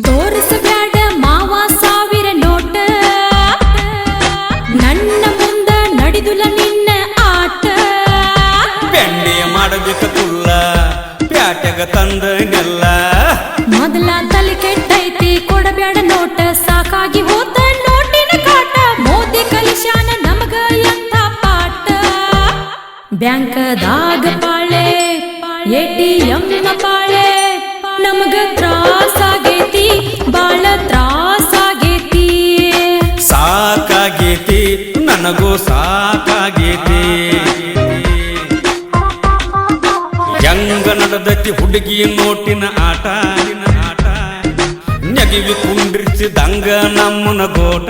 ತೋರಿಸಬ್ಯಾಡ ಮಾವ ಸಾವಿರ ನೋಟ, ನನ್ನ ಮುಂದ ನಡೆದುಲ ನಿನ್ನ ಆಟ. ಬೆಂಡಿ ಮಾಡಬೇಕ ಕುಲ್ಲ ಪ್ಯಾಟೆಗ ತಂದ ನೆಲ್ಲ. ಮೊದಲ ತಲೆ ಕೆಟ್ಟೈತಿ ಕೊಡಬ್ಯಾಡ ನೋಟ, ಸಾಕಾಗಿ ಹೋತ ನೋಟಿನ ಕಾಟ. ಮೋದಿ ಕಲಿಶಾನ ನಮಗ ಎಂಥ ಪಾಠ. ಬ್ಯಾಂಕದಾಗ ಪಾಳೆ ATM ಪಾಳೆ, ನಮಗ ತ್ರಾಸಾಗೈತಿ ಬಾಳ ತ್ರಾಸಾಗೈತಿ. ಸಾಕಾಗೈತಿ ನನಗೂ ಸಾಕಾಗೈತಿ. ಹೆಂಗ ನಡೆದೈತಿ ಹುಡುಗಿ ನೋಟಿನ ಆಟ. ನೆಗಿವಿ ಕುಂಡ್ರಿಸಿದಂಗ ನಮ್ಮನ ಗೋಟ.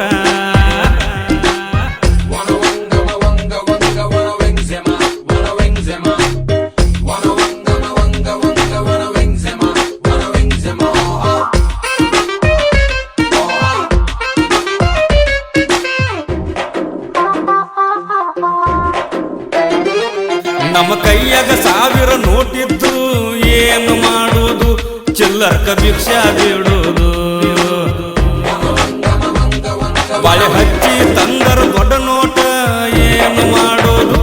ನಮ್ಮ ಕೈಯಾಗ ಸಾವಿರ ನೋಟಿದ್ದು ಏನು ಮಾಡುವುದು, ಚಿಲ್ಲರ್ಕ ಭಿಕ್ಷಾ ಬಿಡುವುದು. ಬಾಳೆ ಹಚ್ಚಿ ತಂದರ ದೊಡ್ಡ ನೋಟ ಏನು ಮಾಡೋದು,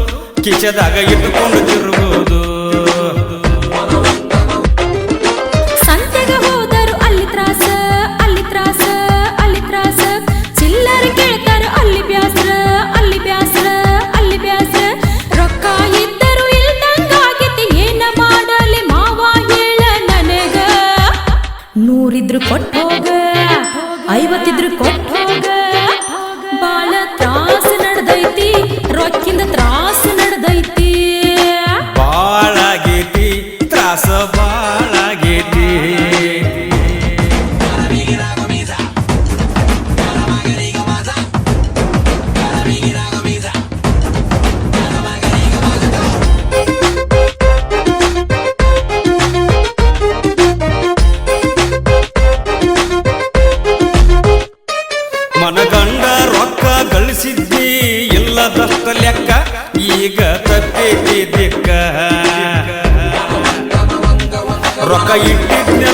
ಕಿಶದಾಗ ಇಟ್ಟುಕೊಂಡು ತಿರುಗುವುದು. ಸಂತೆಗ ಹೋದರು ಅಲ್ಲಿ ತ್ರಾಸ, ಅಲ್ಲಿ ತ್ರಾಸ, ಅಲ್ಲಿ ತ್ರಾಸ. ಚಿಲ್ಲರ ಕೇಳ್ತಾರ ಅಲ್ಲಿ ಬ್ಯಾಸ್ರ, ಅಲ್ಲಿ ಬ್ಯಾಸ್ರ, ಅಲ್ಲಿ ಬ್ಯಾಸ್ರ. ರೊಕ್ಕ ಇದ್ದರು ಇಲ್ದಂಗಾಗೈತಿ ಏನ ಮಾಡಲಿ ಮಾವ ಹೇಳ ನನಗ. 100 ಇದ್ರು ಕೊಟ್ಟೋಗ, 50 ಇದ್ರು ಕೊಟ್ಟೋಗ. ಬಾಳ ತ್ರಾಸ ನಡೆದೈತಿ, ರೊಕ್ಕಿಂದ ತ್ರಾಸ ನಡೆದೈತಿ. ಬಾಳಾಗೈತಿ ತ್ರಾಸ ಬಾಳಾಗೈತಿ. ಮನಗಂಡ ರೊಕ್ಕ ಗಳಿಸಿದ್ದಿ ಇಲ್ಲದಷ್ಟ ಲೆಕ್ಕ, ಈಗ ತಪ್ಪೈತಿ ದಿಕ್ಕ. ರೊಕ್ಕ ಇಟ್ಟಿದ್ನೆಲ್ಲ